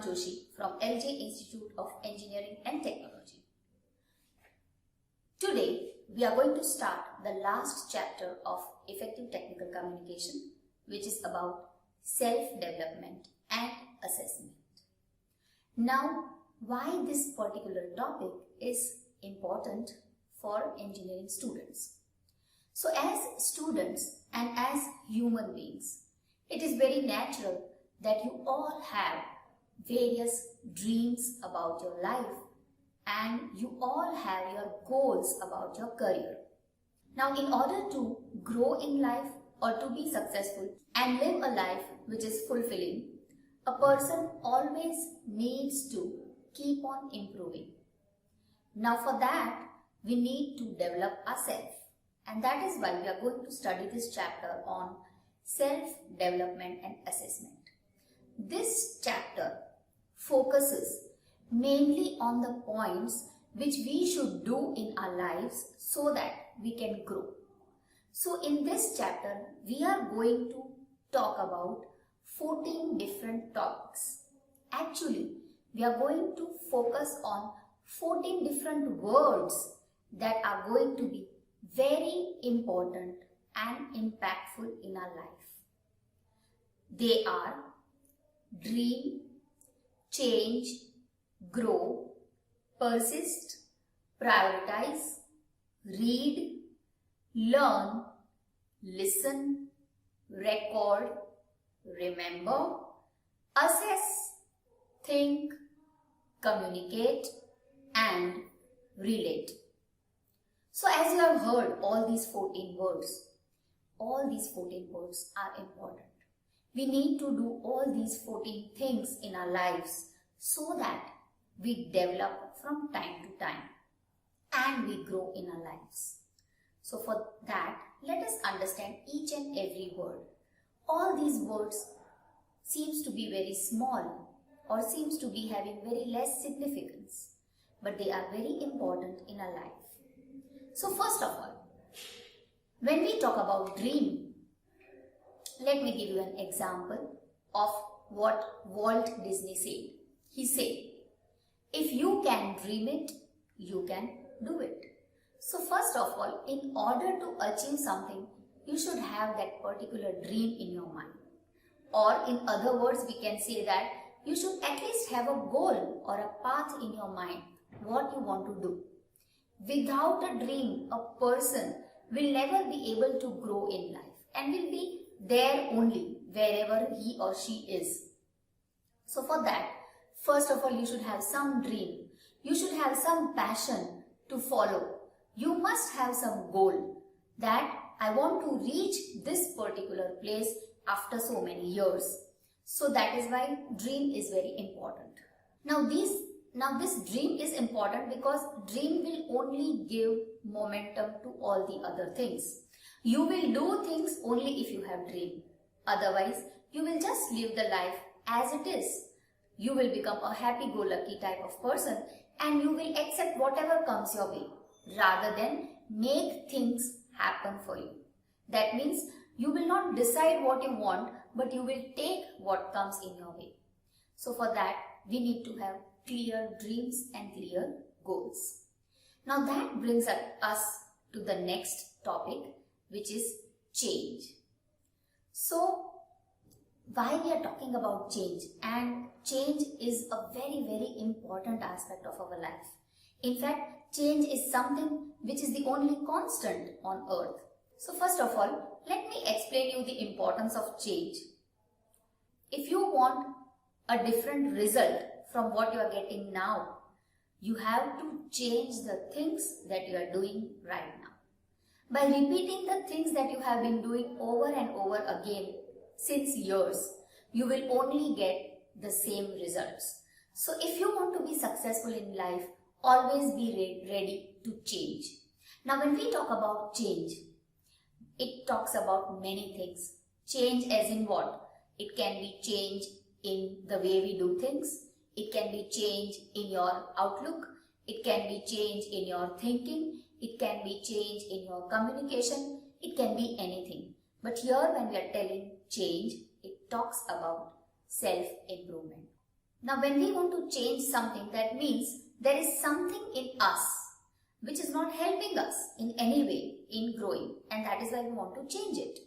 Joshi from LJ Institute of Engineering and Technology. Today, we are going to start the last chapter of Effective Technical Communication, which is about self-development and assessment. Now, why this particular topic is important for engineering students? So, as students and as human beings, it is very natural that you all have various dreams about your life and you all have your goals about your career. Now, in order to grow in life or to be successful and live a life which is fulfilling, a person always needs to keep on improving. Now, for that, we need to develop ourselves, and that is why we are going to study this chapter on self-development and assessment. This chapter focuses mainly on the points which we should do in our lives so that we can grow. So in this chapter, we are going to talk about 14 different topics. Actually, we are going to focus on 14 different words that are going to be very important and impactful in our life. They are dream, change, grow, persist, prioritize, read, learn, listen, record, remember, assess, think, communicate, and relate. So as you have heard all these 14 words are important. We need to do all these 14 things in our lives so that we develop from time to time and we grow in our lives. So for that, let us understand each and every word. All these words seems to be very small or seems to be having very less significance, but they are very important in our life. So first of all, when we talk about dream, let me give you an example of what Walt Disney said. He said, if you can dream it, you can do it. So first of all, in order to achieve something, you should have that particular dream in your mind. Or in other words, we can say that you should at least have a goal or a path in your mind, what you want to do. Without a dream, a person will never be able to grow in life and will be there only wherever he or she is. So for that, first of all, you should have some dream. You should have some passion to follow. You must have some goal that I want to reach this particular place after so many years. So that is why dream is very important. Now this dream is important because dream will only give momentum to all the other things. You will do things only if you have dream. Otherwise, you will just live the life as it is. You will become a happy-go-lucky type of person and you will accept whatever comes your way rather than make things happen for you. That means you will not decide what you want, but you will take what comes in your way. So for that, we need to have clear dreams and clear goals. Now that brings us to the next topic, which is change. So why we are talking about change, and change is a very, very important aspect of our life. In fact, change is something which is the only constant on earth. So first of all, let me explain you the importance of change. If you want a different result from what you are getting now, you have to change the things that you are doing right now. By repeating the things that you have been doing over and over again since years, you will only get the same results. So if you want to be successful in life, always be ready to change. Now when we talk about change, it talks about many things. Change as in what? It can be change in the way we do things. It can be change in your outlook. It can be change in your thinking. It can be change in your communication. It can be anything. But here when we are telling change, it talks about self-improvement. Now when we want to change something, that means there is something in us which is not helping us in any way in growing, and that is why we want to change it.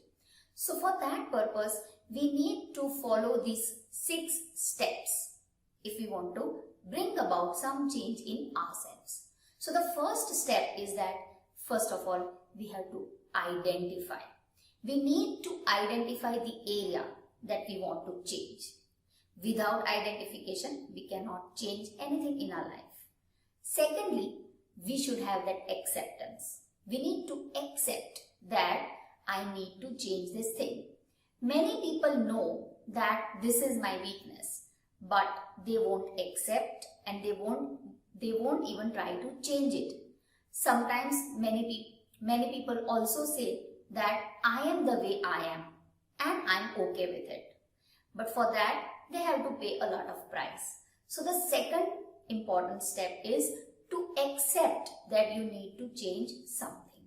So for that purpose, we need to follow these 6 steps if we want to bring about some change in ourselves. So the first step is that first of all, we have to identify. We need to identify the area that we want to change. Without identification, we cannot change anything in our life. Secondly, we should have that acceptance. We need to accept that I need to change this thing. Many people know that this is my weakness, but they won't accept and they won't even try to change it. Sometimes many people also say that I am the way I am and I'm okay with it. But for that, they have to pay a lot of price. So the second important step is to accept that you need to change something.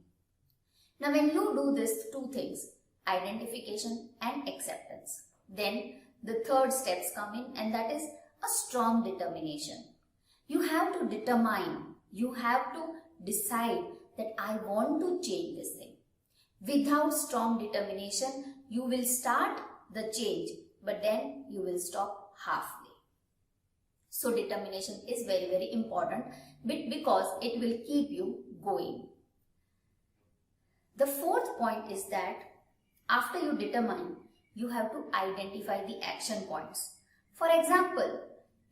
Now when you do these 2 things, identification and acceptance, then the third steps come in, and that is a strong determination. You have to determine, you have to decide that I want to change this thing. Without strong determination, you will start the change, but then you will stop halfway. So determination is very, very important because it will keep you going. The fourth point is that after you determine, you have to identify the action points. For example,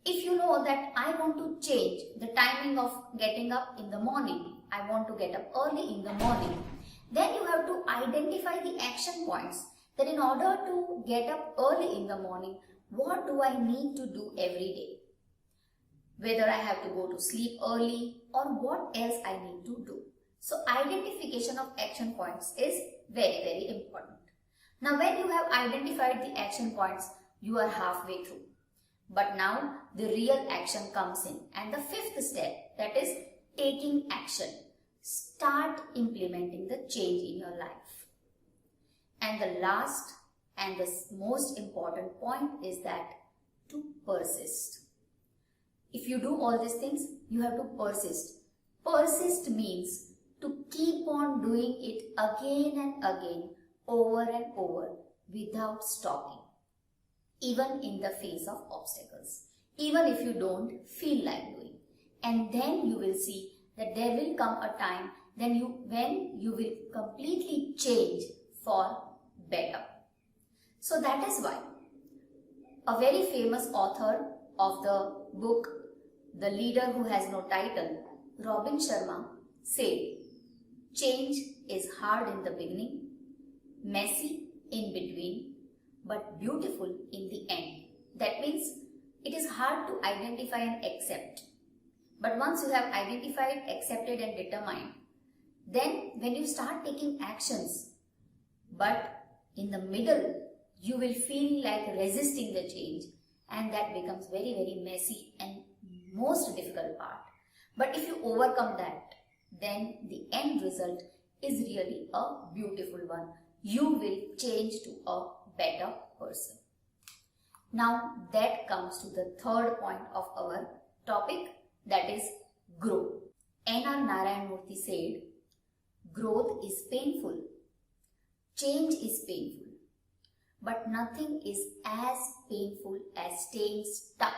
if you know that I want to change the timing of getting up in the morning, I want to get up early in the morning, then you have to identify the action points that in order to get up early in the morning, what do I need to do every day? Whether I have to go to sleep early or what else I need to do. So identification of action points is very, very important. Now when you have identified the action points, you are halfway through. But now the real action comes in, and the fifth step, that is taking action. Start implementing the change in your life. And the last and the most important point is that to persist. If you do all these things, you have to persist. Persist means to keep on doing it again and again, over and over, without stopping. Even in the face of obstacles. Even if you don't feel like doing. And then you will see that there will come a time when you will completely change for better. So that is why a very famous author of the book The Leader Who Has No Title, Robin Sharma, said, change is hard in the beginning, messy in between, but beautiful in the end. That means it is hard to identify and accept. But once you have identified, accepted and determined, then when you start taking actions, but in the middle, you will feel like resisting the change, and that becomes very, very messy and most difficult part. But if you overcome that, then the end result is really a beautiful one. You will change to a better person. Now that comes to the third point of our topic, that is grow. N.R. Narayan Murthy said, growth is painful, change is painful, but nothing is as painful as staying stuck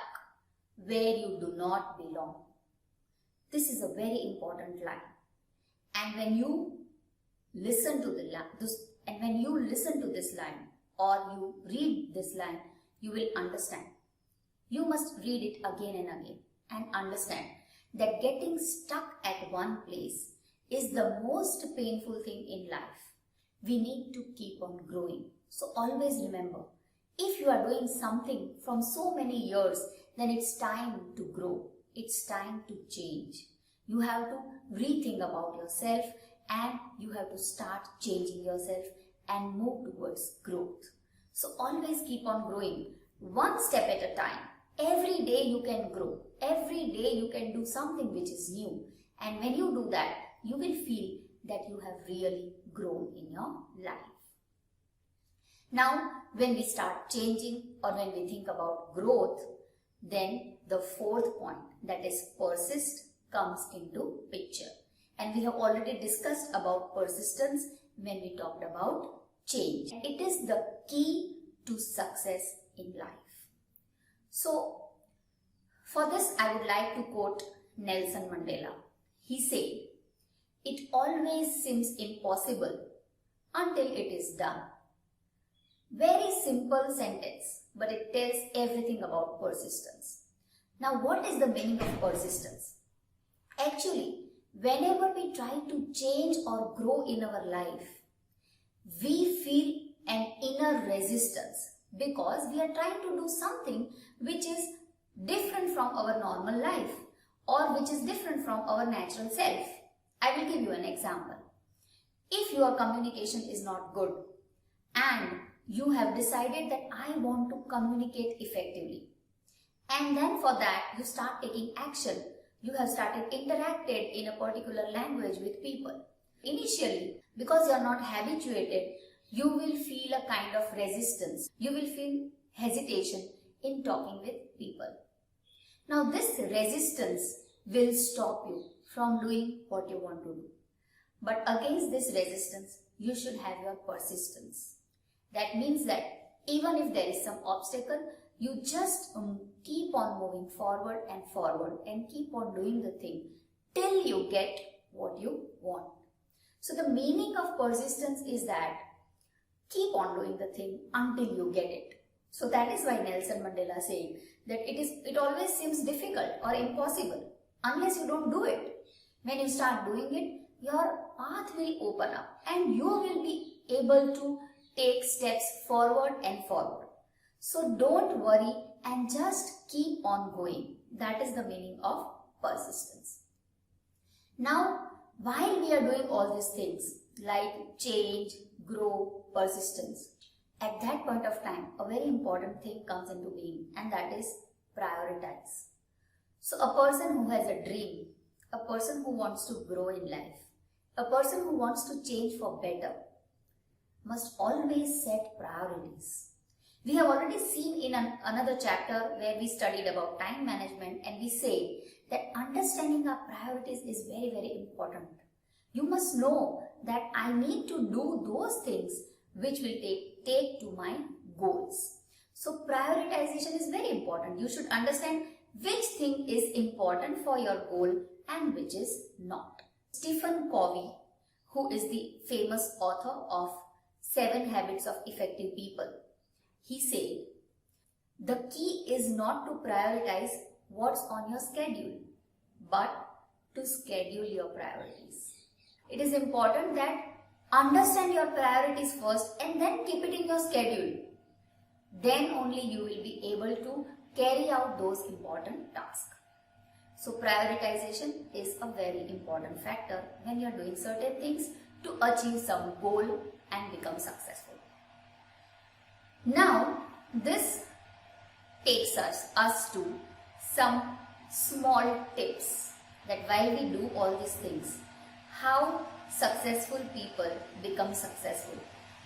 where you do not belong. This is a very important line. And when you listen to this line or you read this line, you will understand. You must read it again and again and understand that getting stuck at one place is the most painful thing in life. We need to keep on growing. So always remember, if you are doing something from so many years, then it's time to grow. It's time to change. You have to rethink about yourself and you have to start changing yourself and move towards growth. So always keep on growing, one step at a time. Every day you can grow. Every day you can do something which is new. And when you do that, you will feel that you have really grown in your life. Now, when we start changing or when we think about growth, then the fourth point, that is persist, comes into picture. And we have already discussed about persistence when we talked about change. It is the key to success in life. So, for this I would like to quote Nelson Mandela. He said, "It always seems impossible until it is done." Very simple sentence, but it tells everything about persistence. Now, what is the meaning of persistence? Actually, whenever we try to change or grow in our life, we feel an inner resistance because we are trying to do something which is different from our normal life or which is different from our natural self. I will give you an example. If your communication is not good and you have decided that I want to communicate effectively, and then for that you start taking action, you have started interacted in a particular language with people. Initially, because you are not habituated, you will feel a kind of resistance. You will feel hesitation in talking with people. Now this resistance will stop you from doing what you want to do. But against this resistance, you should have your persistence. That means that even if there is some obstacle, you just keep on moving forward and keep on doing the thing till you get what you want. So the meaning of persistence is that keep on doing the thing until you get it. So that is why Nelson Mandela said that it always seems difficult or impossible unless you don't do it. When you start doing it, your path will open up and you will be able to take steps forward and forward. So don't worry and just keep on going. That is the meaning of persistence. Now, while we are doing all these things like change, grow, persistence, at that point of time, a very important thing comes into being, and that is prioritize. So a person who has a dream, a person who wants to grow in life, a person who wants to change for better, must always set priorities. We have already seen in another chapter where we studied about time management, and we say that understanding our priorities is very, very important. You must know that I need to do those things which will take to my goals. So prioritization is very important. You should understand which thing is important for your goal and which is not. Stephen Covey, who is the famous author of 7 Habits of Effective People, he said, the key is not to prioritize what's on your schedule, but to schedule your priorities. It is important that understand your priorities first and then keep it in your schedule. Then only you will be able to carry out those important tasks. So prioritization is a very important factor when you are doing certain things to achieve some goal and become successful. Now, this takes us to some small tips that while we do all these things, how successful people become successful.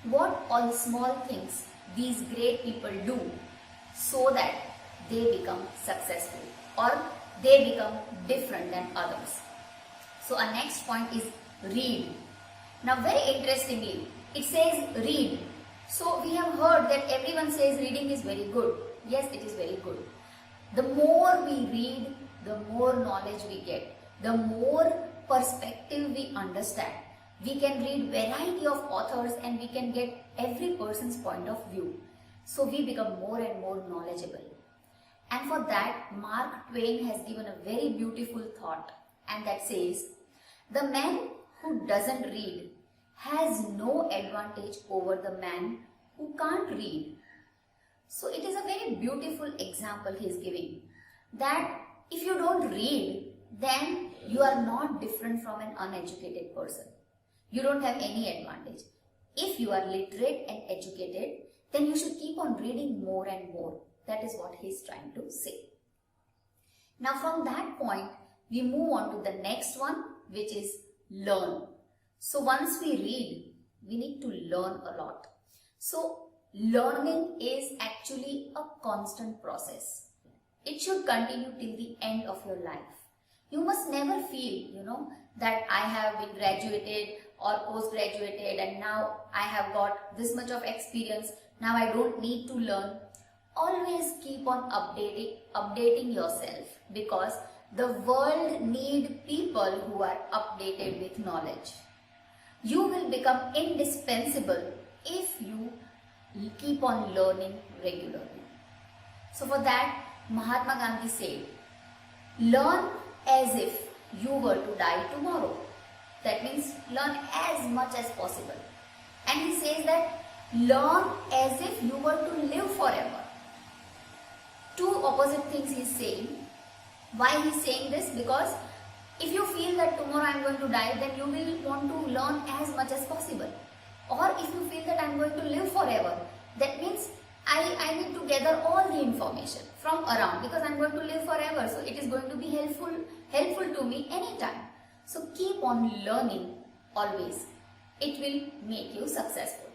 What all small things these great people do so that they become successful or they become different than others. So our next point is read. Now very interestingly, it says read. So we have heard that everyone says reading is very good. Yes, it is very good. The more we read, the more knowledge we get, the more perspective we understand. We can read variety of authors and we can get every person's point of view. So we become more and more knowledgeable. And for that, Mark Twain has given a very beautiful thought, and that says, the man who doesn't read has no advantage over the man who can't read. So it is a very beautiful example he is giving, that if you don't read, then you are not different from an uneducated person. You don't have any advantage. If you are literate and educated, then you should keep on reading more and more. That is what he is trying to say. Now from that point, we move on to the next one, which is learn. So once we read, we need to learn a lot. So learning is actually a constant process. It should continue till the end of your life. You must never feel, that I have been graduated or post-graduated and now I have got this much of experience. Now I don't need to learn. Always keep on updating yourself, because the world needs people who are updated with knowledge. You will become indispensable if you keep on learning regularly. So for that, Mahatma Gandhi said, learn as if you were to die tomorrow. That means learn as much as possible. And he says that learn as if you were to live forever. Two opposite things he is saying. Why he is saying this? Because if you feel that tomorrow I am going to die, then you will want to learn as much as possible. Or if you feel that I am going to live forever, that means I need to gather all the information from around, because I am going to live forever. So it is going to be helpful to me anytime. So keep on learning always. It will make you successful.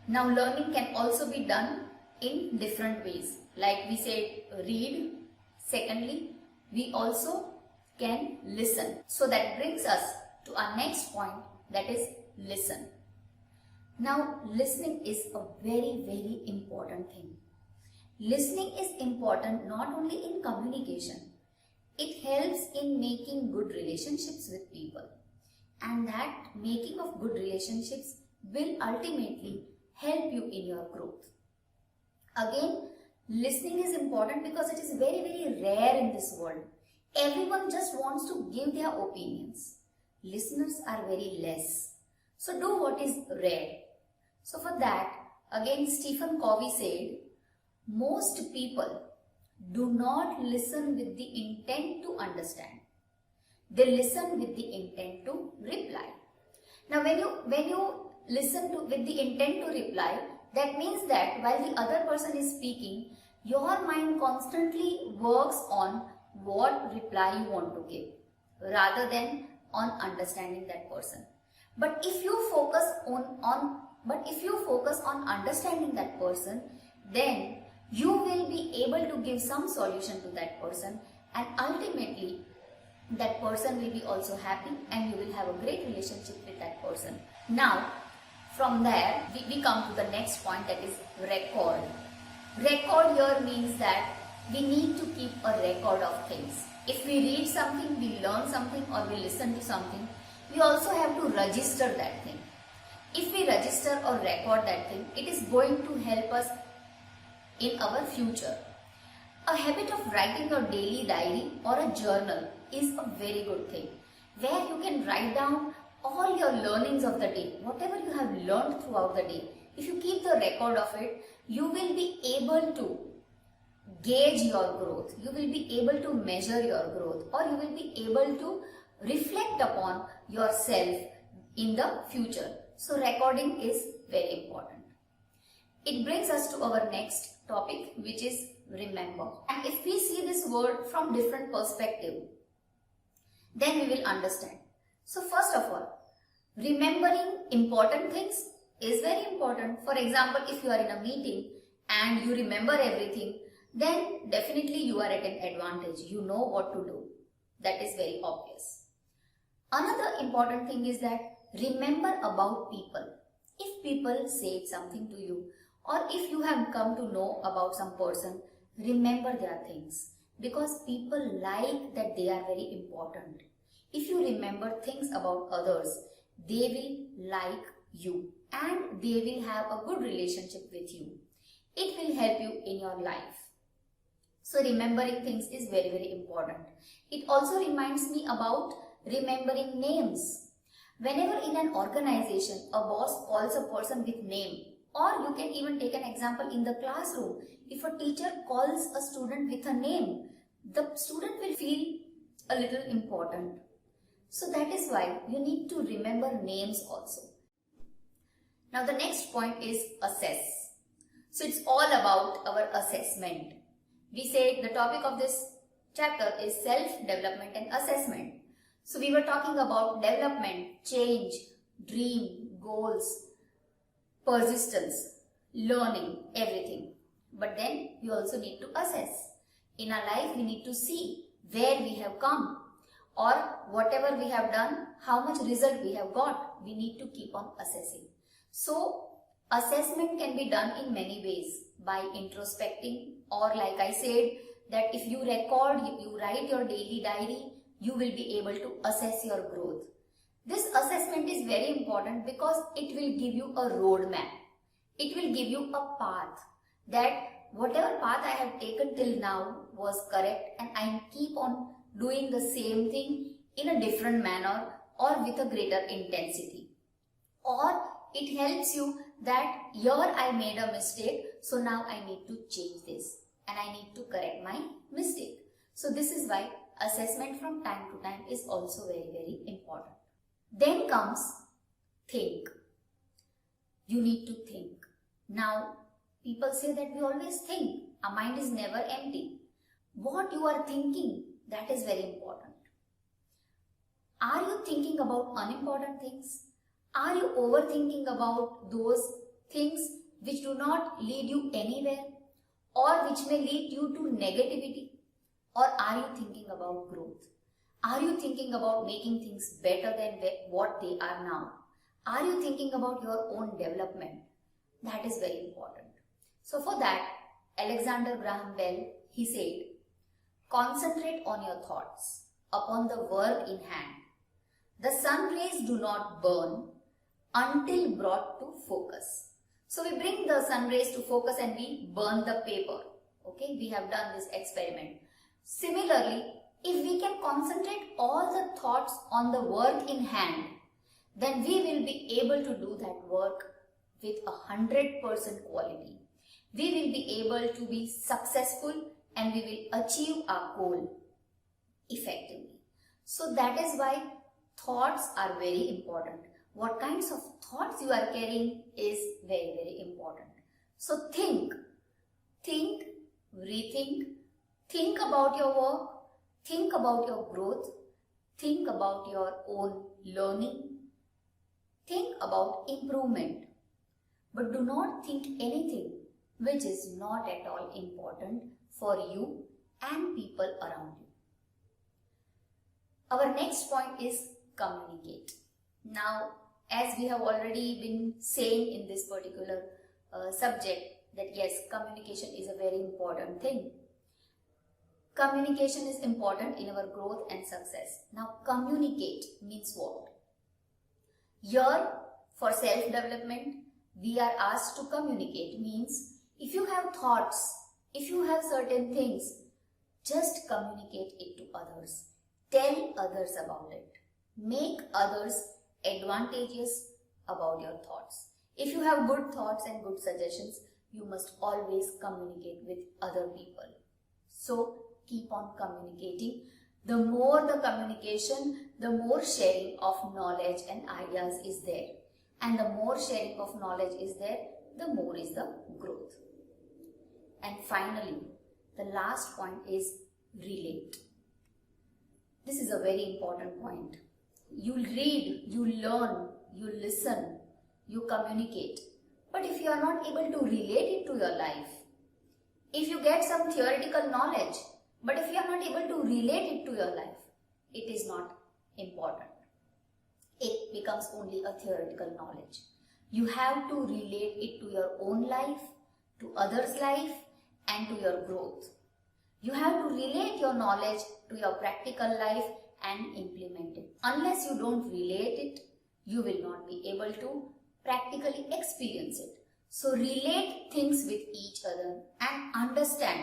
Now learning can also be done in different ways. Like we said, read. Secondly, we also can listen. So that brings us to our next point, that is listen. Now listening is a very, very important thing. Listening is important not only in communication. It helps in making good relationships with people. And that making of good relationships will ultimately help you in your growth. Again, listening is important because it is very, very rare in this world. Everyone just wants to give their opinions. Listeners are very less. So do what is rare. So for that, again Covey said, most people do not listen with the intent to understand. They listen with the intent to reply. Now when you listen with the intent to reply, that means that while the other person is speaking, your mind constantly works on what reply you want to give rather than on understanding that person. But if you focus on understanding that person, then you will be able to give some solution to that person, and ultimately that person will be also happy and you will have a great relationship with that person. Now from there we come to the next point, that is record. Record here means that we need to keep a record of things. If we read something, we learn something, or we listen to something, we also have to register that thing. If we register or record that thing, it is going to help us in our future. A habit of writing your daily diary or a journal is a very good thing, where you can write down all your learnings of the day, whatever you have learned throughout the day. If you keep the record of it, you will be able to gauge your growth, you will be able to measure your growth, or you will be able to reflect upon yourself in the future. So recording is very important. It brings us to our next topic, which is remember. And if we see this word from different perspective, then we will understand. So first of all, remembering important things is very important. For example, if you are in a meeting and you remember everything, then definitely you are at an advantage. You know what to do. That is very obvious. Another important thing is that remember about people. If people say something to you, or if you have come to know about some person, remember their things, because people like that they are very important. If you remember things about others, they will like you and they will have a good relationship with you. It will help you in your life. So remembering things is very, very important. It also reminds me about remembering names. Whenever in an organization, a boss calls a person with name, or you can even take an example in the classroom. If a teacher calls a student with a name, the student will feel a little important. So that is why you need to remember names also. Now the next point is assess. So it's all about our assessment. We said the topic of this chapter is self-development and assessment. So we were talking about development, change, dream, goals, persistence, learning, everything. but then we also need to assess. In our life, we need to see where we have come, or whatever we have done, how much result we have got. We need to keep on assessing. So, assessment can be done in many ways, by introspecting, or like I said, that if you record, you write your daily diary, you will be able to assess your growth. This assessment is very important because it will give you a roadmap. It will give you a path, that whatever path I have taken till now was correct, and I keep on doing the same thing in a different manner or with a greater intensity. Or it helps you that here I made a mistake, so now I need to change this and I need to correct my mistake. So this is why assessment from time to time is also very, very important. Then comes think. You need to think. Now, people say that we always think. Our mind is never empty. What you are thinking, that is very important. Are you thinking about unimportant things? Are you overthinking about those things which do not lead you anywhere, or which may lead you to negativity? Or are you thinking about growth? Are you thinking about making things better than what they are now? Are you thinking about your own development? That is very important. So for that, Alexander Graham Bell, he said, concentrate on your thoughts, upon the work in hand. The sun rays do not burn until brought to focus. So we bring the sun rays to focus and we burn the paper. Okay, we have done this experiment. Similarly, if we can concentrate all the thoughts on the work in hand, then we will be able to do that work with 100% quality. We will be able to be successful and we will achieve our goal effectively. So that is why thoughts are very important. What kinds of thoughts you are carrying is very, very important. So think, rethink, think about your work, think about your growth, think about your own learning, think about improvement. But do not think anything which is not at all important for you and people around you. Our next point is communicate. Now, as we have already been saying in this particular subject, that yes, communication is a very important thing. Communication is important in our growth and success. Now, communicate means what? Here, for self-development, we are asked to communicate. Means, if you have thoughts, if you have certain things, just communicate it to others. Tell others about it. Make others advantageous about your thoughts. If you have good thoughts and good suggestions, you must always communicate with other people. So, keep on communicating. The more the communication, the more sharing of knowledge and ideas is there. And the more sharing of knowledge is there, the more is the growth. And finally, the last point is relate. This is a very important point. You read, you learn, you listen, you communicate. But if you are not able to relate it to your life, if you get some theoretical knowledge, but if you are not able to relate it to your life, it is not important. It becomes only a theoretical knowledge. You have to relate it to your own life, to others' life, and to your growth. You have to relate your knowledge to your practical life and implement it. Unless you don't relate it, you will not be able to practically experience it. So relate things with each other and understand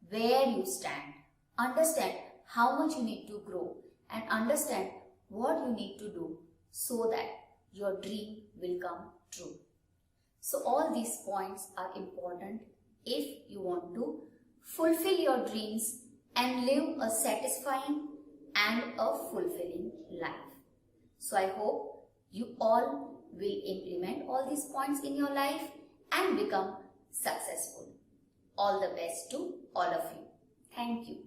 where you stand. Understand how much you need to grow and understand what you need to do so that your dream will come true. So all these points are important if you want to fulfill your dreams and live a satisfying and a fulfilling life. So I hope you all will implement all these points in your life and become successful. All the best to all of you. Thank you.